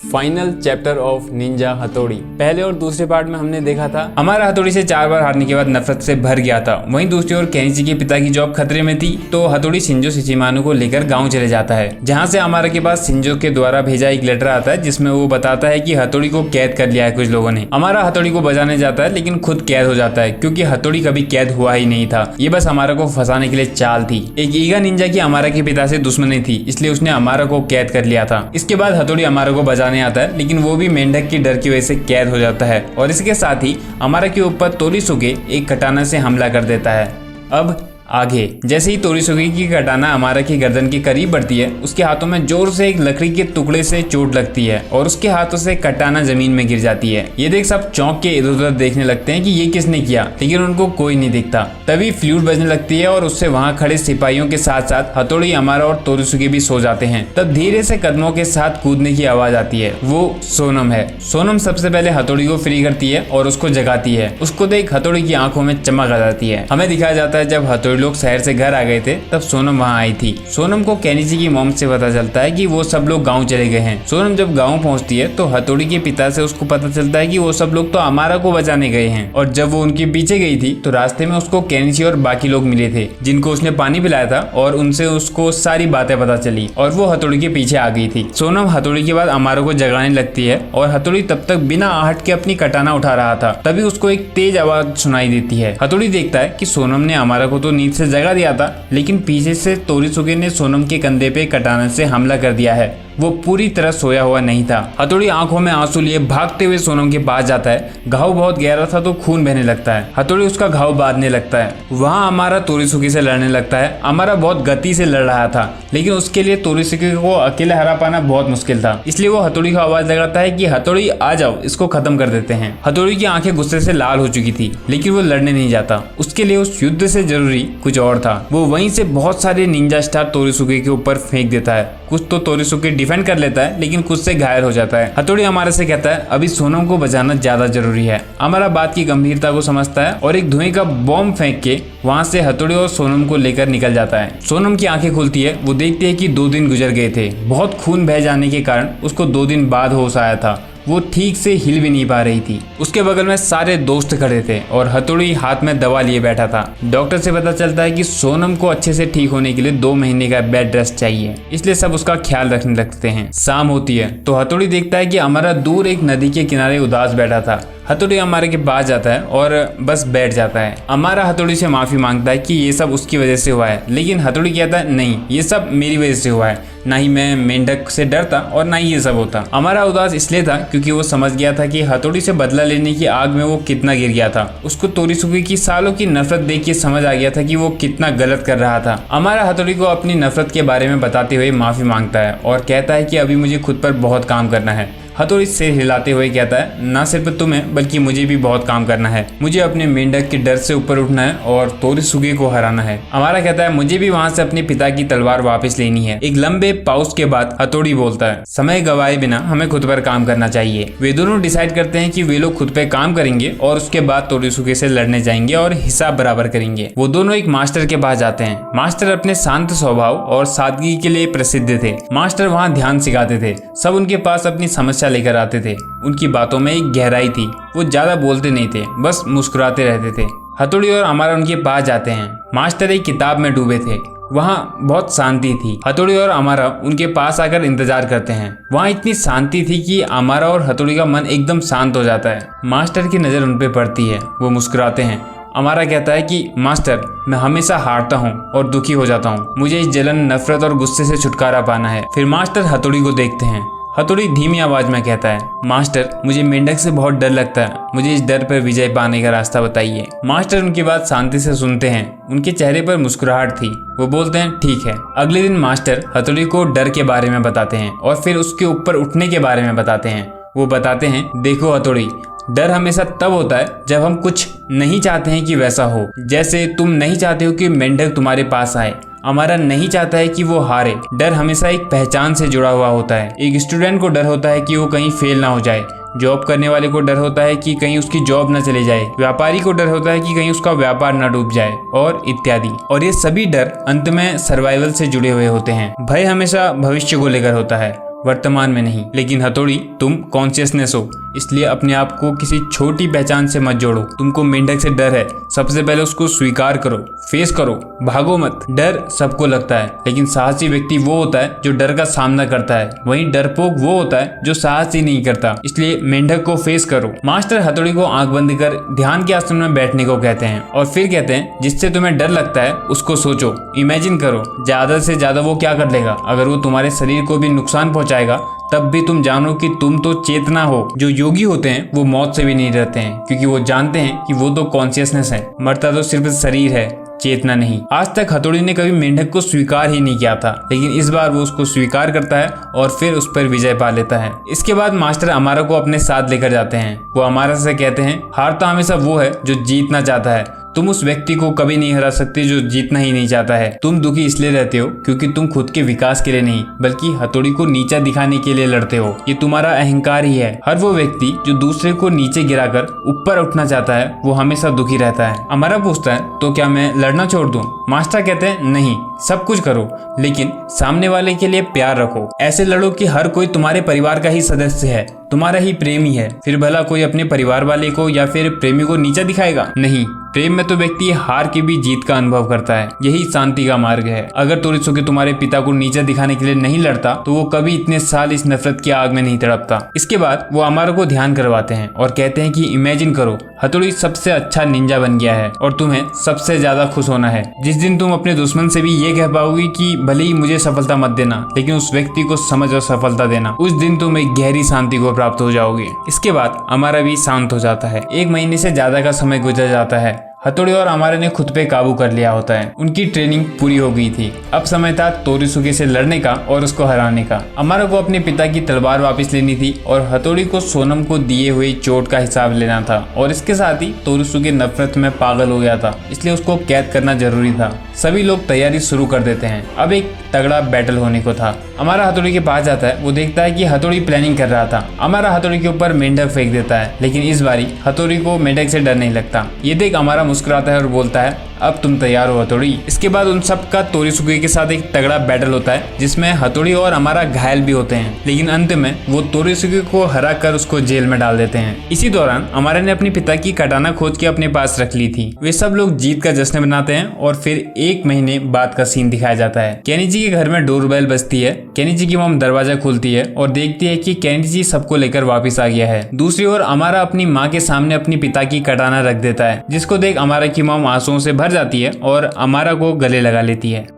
Final chapter of Ninja हथौड़ी। पहले और दूसरे पार्ट में हमने देखा था हमारा हथौड़ी से 4 बार हारने के बाद नफरत से भर गया था। वहीं दूसरी ओर केनिची के पिता की जॉब खतरे में थी, तो हथौड़ी शिंजो शिचिमानो को लेकर गांव चले जाता है, जहां से हमारा के पास शिंजो के द्वारा भेजा एक लेटर आता है जिसमें वो बताता है कि हथौड़ी को कैद कर लिया है कुछ लोगों ने। हमारा हथौड़ी को बचाने जाता है लेकिन खुद कैद हो जाता है, क्योंकि हथौड़ी कभी कैद हुआ ही नहीं था। ये बस हमारा को फंसाने के लिए चाल थी। एक ईगा निंजा की हमारा के पिता से दुश्मनी थी, इसलिए उसने हमारा को कैद कर लिया था। इसके बाद हथौड़ी हमारा को बचाने आता है, लेकिन वो भी मेंढक की डर की वजह से कैद हो जाता है और इसके साथ ही हमारा के ऊपर तोरीसुके एक कटाना से हमला कर देता है। अब आगे जैसे ही तोरीसुके की कटाना हमारा की गर्दन के करीब बढ़ती है, उसके हाथों में जोर से एक लकड़ी के टुकड़े से चोट लगती है और उसके हाथों से कटाना जमीन में गिर जाती है। ये देख सब चौंक के इधर उधर देखने लगते हैं कि ये किसने किया, लेकिन उनको कोई नहीं दिखता। तभी फ्लूट बजने लगती है और उससे वहां खड़े सिपाहियों के साथ साथ हथौड़ी हमारा और तोरीसुके भी सो जाते हैं। तब धीरे से कदमों के साथ कूदने की आवाज आती है। वो सोनम है। सोनम सबसे पहले हथौड़ी को फ्री करती है और उसको जगाती है। उसको देख हथौड़ी की आंखों में चमक आ जाती है। हमें दिखाया जाता है जब हथौड़ी लोग शहर से घर आ गए थे तब सोनम वहां आई थी। सोनम को केनिची की मॉम से पता चलता है कि वो सब लोग गांव चले गए हैं। सोनम जब गांव पहुंचती है तो हथौड़ी के पिता से उसको पता चलता है कि वो सब लोग तो हमारा को बचाने गए हैं, और जब वो उनके पीछे गई थी तो रास्ते में उसको केनिची और बाकी लोग मिले थे जिनको उसने पानी पिलाया था, और उनसे उसको सारी बातें पता चली और वो हथौड़ी के पीछे आ गई थी। सोनम हथौड़ी के बाद अमारो को जगाने लगती है और हथौड़ी तब तक बिना आहट के अपनी कटाना उठा रहा था। तभी उसको एक तेज आवाज सुनाई देती है। हथौड़ी देखता है कि सोनम ने अमारो को तो नींद से जगा दिया था, लेकिन पीछे से तोरीसुके ने सोनम के कंधे पे कटाने से हमला कर दिया है। वो पूरी तरह सोया हुआ नहीं था। हथौड़ी आंखों में आंसू लिए भागते हुए सोनम के पास जाता है। घाव बहुत गहरा था तो खून बहने लगता है। हथौड़ी उसका घाव बांधने लगता है। वहाँ हमारा तोरीसुके से लड़ने लगता है। हमारा बहुत गति से लड़ रहा था, लेकिन उसके लिए तोरीसुके को अकेले हरा पाना बहुत मुश्किल था, इसलिए वो हथौड़ी को आवाज लगाता है कि हथौड़ी आ जाओ, इसको खत्म कर देते हैं। हथौड़ी की आंखें गुस्से से लाल हो चुकी थी, लेकिन वो लड़ने नहीं जाता। उसके लिए उस युद्ध से जरूरी कुछ और था। वो वहीं से बहुत सारे निंजा स्टार तोरीसुके के ऊपर फेंक देता है। कुछ तो तोरीसुके डिफेंड कर लेता है, लेकिन कुछ से घायल हो जाता है। हथौड़ी हमारे से कहता है अभी सोनम को बचाना ज्यादा जरूरी है। हमारा बात की गंभीरता को समझता है और एक धुएं का बॉम्ब फेंक के वहां से हथौड़ी और सोनम को लेकर निकल जाता है। सोनम की आंखें खुलती है। वो देखती है कि 2 दिन गुजर गए थे। बहुत खून बह जाने के कारण उसको 2 दिन बाद होश आया था। वो ठीक से हिल भी नहीं पा रही थी। उसके बगल में सारे दोस्त खड़े थे और हथौड़ी हाथ में दवा लिए बैठा था। डॉक्टर से पता चलता है कि सोनम को अच्छे से ठीक होने के लिए 2 महीने का बेड रेस्ट चाहिए, इसलिए सब उसका ख्याल रखने लगते हैं। शाम होती है तो हथौड़ी देखता है कि हमारा दूर एक नदी के किनारे उदास बैठा था। हथौड़ी हमारे के पास जाता है और बस बैठ जाता है। हमारा हथौड़ी से माफी मांगता है कि ये सब उसकी वजह से हुआ है, लेकिन हथौड़ी कहता है नहीं, ये सब मेरी वजह से हुआ है। ना ही मैं मेंढक से डरता और ना ही ये सब होता। हमारा उदास इसलिए था क्योंकि वो समझ गया था कि हथौड़ी से बदला लेने की आग में वो कितना गिर गया था। उसको तोरीसुके की सालों की नफरत देख के समझ आ गया था कि वो कितना गलत कर रहा था। हमारा हथौड़ी को अपनी नफरत के बारे में बताते हुए माफी मांगता है और कहता है कि अभी मुझे खुद पर बहुत काम करना है। हथौड़ी सिर हिलाते हुए कहता है ना सिर्फ तुम्हें बल्कि मुझे भी बहुत काम करना है। मुझे अपने मेंढक के डर से ऊपर उठना है और तोरीसुके को हराना है। हमारा कहता है मुझे भी वहां से अपने पिता की तलवार वापस लेनी है। एक लंबे पॉज के बाद हथौड़ी बोलता है समय गवाए बिना हमें खुद पर काम करना चाहिए। वे दोनों डिसाइड करते हैं कि वे लोग खुद पे काम करेंगे और उसके बाद तोरीसुके से लड़ने जाएंगे और हिसाब बराबर करेंगे। वो दोनों एक मास्टर के पास जाते हैं। मास्टर अपने शांत स्वभाव और सादगी के लिए प्रसिद्ध थे। मास्टर वहाँ ध्यान सिखाते थे। सब उनके पास अपनी समस्या लेकर आते थे। उनकी बातों में एक गहराई थी। वो ज्यादा बोलते नहीं थे, बस मुस्कुराते रहते थे। हथौड़ी और हमारा उनके पास जाते हैं। मास्टर एक किताब में डूबे थे। वहाँ बहुत शांति थी। हथौड़ी और हमारा उनके पास आकर इंतजार करते हैं। वहाँ इतनी शांति थी कि हमारा और हथौड़ी का मन एकदम शांत हो जाता है। मास्टर की नजर उन पे पड़ती है। वो मुस्कुराते हैं। हमारा कहता है कि मास्टर मैं हमेशा हारता हूँ और दुखी हो जाता हूँ। मुझे इस जलन, नफरत और गुस्से से छुटकारा पाना है। फिर मास्टर हथौड़ी को देखते हैं। हथौड़ी धीमी आवाज में कहता है मास्टर मुझे मेंढक से बहुत डर लगता है। मुझे इस डर पर विजय पाने का रास्ता बताइए। मास्टर उनकी बात शांति से सुनते हैं। उनके चेहरे पर मुस्कुराहट थी। वो बोलते हैं ठीक है। अगले दिन मास्टर हथौड़ी को डर के बारे में बताते हैं और फिर उसके ऊपर उठने के बारे में बताते हैं। वो बताते हैं देखो हथौड़ी, डर हमेशा तब होता है जब हम कुछ नहीं चाहते हैं कि वैसा हो। जैसे तुम नहीं चाहते हो कि मेंढक तुम्हारे पास आए। हमारा नहीं चाहता है कि वो हारे। डर हमेशा एक पहचान से जुड़ा हुआ होता है। एक स्टूडेंट को डर होता है कि वो कहीं फेल ना हो जाए। जॉब करने वाले को डर होता है कि कहीं उसकी जॉब न चले जाए। व्यापारी को डर होता है कि कहीं उसका व्यापार न डूब जाए, और इत्यादि। और ये सभी डर अंत में सर्वाइवल से जुड़े हुए होते हैं। भय हमेशा भविष्य को लेकर होता है। वर्तमान में नहीं। लेकिन हथौड़ी, तुम कॉन्शियसनेस हो, इसलिए अपने आप को किसी छोटी पहचान से मत जोड़ो। तुमको मेंढक से डर है, सबसे पहले उसको स्वीकार करो, फेस करो, भागो मत। डर सबको लगता है, लेकिन साहसी व्यक्ति वो होता है जो डर का सामना करता है। वहीं डरपोक वो होता है जो साहस ही नहीं करता। इसलिए मेंढक को फेस करो। मास्टर हथौड़ी को आंख बंद कर ध्यान के आसन में बैठने को कहते हैं और फिर कहते हैं जिससे तुम्हें डर लगता है उसको सोचो, इमेजिन करो। ज्यादा से ज्यादा वो क्या कर लेगा? अगर वो तुम्हारे शरीर को भी नुकसान पहुंचाएगा तब भी तुम जानो कि तुम तो चेतना हो। जो योगी होते हैं वो मौत से भी नहीं डरते हैं, क्योंकि वो जानते हैं कि वो तो कॉन्शियसनेस है, मरता तो सिर्फ शरीर है, चेतना नहीं। आज तक हथौड़ी ने कभी मेंढक को स्वीकार ही नहीं किया था, लेकिन इस बार वो उसको स्वीकार करता है और फिर उस पर विजय पा लेता है। इसके बाद मास्टर अमारा को अपने साथ लेकर जाते हैं। वो अमारा से कहते हैं हारता हमेशा वो है जो जीतना चाहता है। तुम उस व्यक्ति को कभी नहीं हरा सकते जो जीतना ही नहीं चाहता है। तुम दुखी इसलिए रहते हो क्योंकि तुम खुद के विकास के लिए नहीं, बल्कि हथौड़ी को नीचा दिखाने के लिए लड़ते हो। ये तुम्हारा अहंकार ही है। हर वो व्यक्ति जो दूसरे को नीचे गिराकर ऊपर उठना चाहता है वो हमेशा दुखी रहता है। अमारा पूछता है तो क्या मैं लड़ना छोड़ दूं? मास्टर कहते हैं नहीं, सब कुछ करो, लेकिन सामने वाले के लिए प्यार रखो। ऐसे लड़ो कि हर कोई तुम्हारे परिवार का ही सदस्य है, तुम्हारा ही प्रेमी है। फिर भला कोई अपने परिवार वाले को या फिर प्रेमी को नीचा दिखाएगा? नहीं, प्रेम में तो व्यक्ति हार की भी जीत का अनुभव करता है। यही शांति का मार्ग है। अगर तोरित्सुके तुम्हारे पिता को नीचा दिखाने के लिए नहीं लड़ता तो वो कभी इतने साल इस नफरत की आग में नहीं तड़पता। इसके बाद वो अमारा को ध्यान करवाते हैं और कहते हैं कि इमेजिन करो हथौड़ी सबसे अच्छा निंजा बन गया है और तुम्हें सबसे ज्यादा खुश होना है। जिस दिन तुम अपने दुश्मन से भी ये कह पाओगी कि भले ही मुझे सफलता मत देना, लेकिन उस व्यक्ति को समझ और सफलता देना, उस दिन तुम एक गहरी शांति को प्राप्त हो जाओगे। इसके बाद अमारा भी शांत हो जाता है। 1 महीने से ज्यादा का समय गुजर जाता है। हथौड़ी और अमारा ने खुद पे काबू कर लिया होता है। उनकी ट्रेनिंग पूरी हो गई थी। अब समय था तोरित्सुके से लड़ने का और उसको हराने का। अमारा को अपने पिता की तलवार वापस लेनी थी और हथौड़ी को सोनम को दिए हुए चोट का हिसाब लेना था। और इसके साथ ही तोरित्सुके नफरत में पागल हो गया था, इसलिए उसको कैद करना जरूरी था। सभी लोग तैयारी शुरू कर देते हैं। अब एक तगड़ा बैटल होने को था। अमारा हथौड़ी के पास जाता है। वो देखता है कि हथौड़ी प्लानिंग कर रहा था। अमारा हथौड़ी के ऊपर मेंढक फेंक देता है, लेकिन इस बारी हथौड़ी को मेंढक से डर नहीं लगता। ये देख अमारा मुस्कुराता है और बोलता है अब तुम तैयार हो हथौड़ी। इसके बाद उन सब का तोरित्सुके के साथ एक तगड़ा बैटल होता है, जिसमें हथौड़ी और अमारा घायल भी होते हैं, लेकिन अंत में वो तोरित्सुके को हरा कर उसको जेल में डाल देते हैं। इसी दौरान अमारा ने अपने पिता की कटाना खोज के अपने पास रख ली थी। वे सब लोग जीत का जश्न मनाते हैं और फिर 1 महीने बाद का सीन दिखाया जाता है। केनिची के घर में डोरबेल बजती है। केनिची की मॉम दरवाजा खोलती है और देखती है कि केनिची सबको लेकर वापस आ गया है। दूसरी ओर अमारा अपनी माँ के सामने अपनी पिता की कटाना रख देता है, जिसको देख अमारा की मॉम आंसुओं से भर जाती है और अमारा को गले लगा लेती है।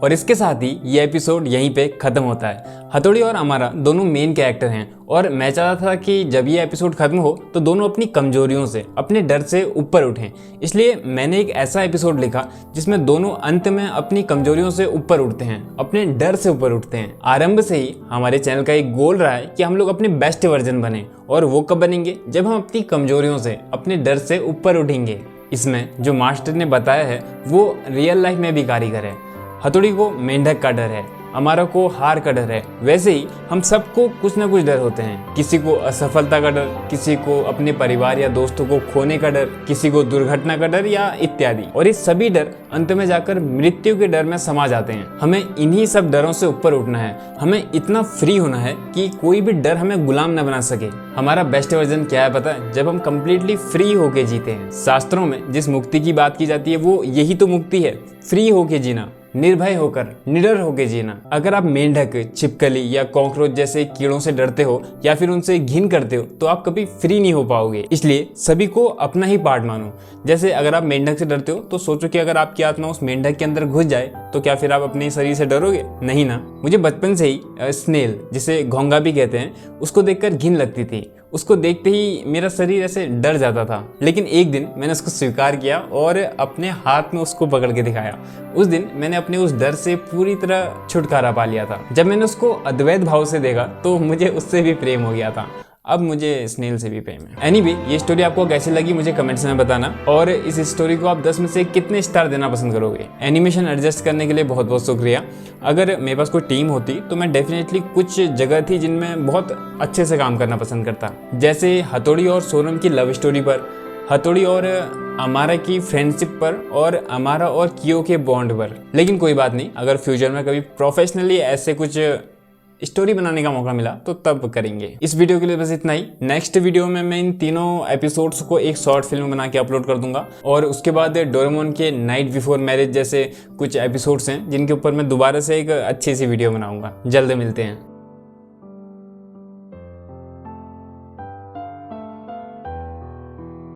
और इसके साथ ही ये एपिसोड यहीं पे खत्म होता है। हथौड़ी और अमारा दोनों मेन कैरेक्टर हैं और मैं चाहता था कि जब ये एपिसोड खत्म हो तो दोनों अपनी कमजोरियों से, अपने डर से ऊपर उठें। इसलिए मैंने एक ऐसा एपिसोड लिखा जिसमें दोनों अंत में अपनी कमजोरियों से ऊपर उठते हैं, अपने डर से ऊपर उठते हैं। आरंभ से ही हमारे चैनल का एक गोल रहा है कि हम लोग अपने बेस्ट वर्जन बने, और वो कब बनेंगे? जब हम अपनी कमजोरियों से, अपने डर से ऊपर उठेंगे। इसमें जो मास्टर ने बताया है वो रियल लाइफ में भी कारीगर है। हथौड़ी को मेंढक का डर है, अमारा को हार का डर है। वैसे ही हम सबको कुछ ना कुछ डर होते हैं। किसी को असफलता का डर, किसी को अपने परिवार या दोस्तों को खोने का डर, किसी को दुर्घटना का डर या इत्यादि। और ये सभी डर अंत में जाकर मृत्यु के डर में समा जाते हैं। हमें इन्हीं सब डरों से ऊपर उठना है। हमें इतना फ्री होना है कि कोई भी डर हमें गुलाम न बना सके। हमारा बेस्ट वर्जन क्या है पता है? जब हम कंप्लीटली फ्री होके जीते हैं। शास्त्रों में जिस मुक्ति की बात की जाती है वो यही तो मुक्ति है, फ्री होके जीना, निर्भय होकर, निडर होकर जीना। अगर आप मेंढक, छिपकली या कॉकरोच जैसे कीड़ों से डरते हो या फिर उनसे घिन करते हो तो आप कभी फ्री नहीं हो पाओगे। इसलिए सभी को अपना ही पार्ट मानो। जैसे अगर आप मेंढक से डरते हो तो सोचो कि अगर आपकी आत्मा उस मेंढक के अंदर घुस जाए तो क्या फिर आप अपने शरीर से डरोगे? नहीं ना। मुझे बचपन से ही स्नेल, जिसे घोंगा भी कहते हैं, उसको देखकर घिन लगती थी। उसको देखते ही मेरा शरीर ऐसे डर जाता था। लेकिन एक दिन मैंने उसको स्वीकार किया और अपने हाथ में उसको पकड़ के दिखाया। उस दिन मैंने अपने उस डर से पूरी तरह छुटकारा पा लिया था। जब मैंने उसको अद्वैत भाव से देखा तो मुझे उससे भी प्रेम हो गया था। अब मुझे स्नेल से भी प्रेम है। एनीवे, ये स्टोरी आपको कैसी लगी मुझे कमेंट्स में बताना, और इस स्टोरी को आप 10 में से कितने स्टार देना पसंद करोगे। एनिमेशन एडजस्ट करने के लिए बहुत बहुत शुक्रिया। अगर मेरे पास कोई टीम होती तो मैं डेफिनेटली कुछ जगह थी जिनमें बहुत अच्छे से काम करना पसंद करता, जैसे हथौड़ी और सोनम की लव स्टोरी पर, हथौड़ी और अमारा की फ्रेंडशिप पर और अमारा और कियो के बॉन्ड पर। लेकिन कोई बात नहीं, अगर फ्यूचर में कभी प्रोफेशनली ऐसे कुछ स्टोरी बनाने का मौका मिला तो तब करेंगे। इस वीडियो के लिए बस इतना ही। नेक्स्ट वीडियो में मैं इन तीनों एपिसोड्स को एक शॉर्ट फिल्म बना के अपलोड कर दूंगा और उसके बाद डोरेमोन के नाइट बिफोर मैरिज जैसे कुछ एपिसोड्स हैं जिनके ऊपर मैं दोबारा से एक अच्छी सी वीडियो बनाऊंगा। जल्द मिलते हैं।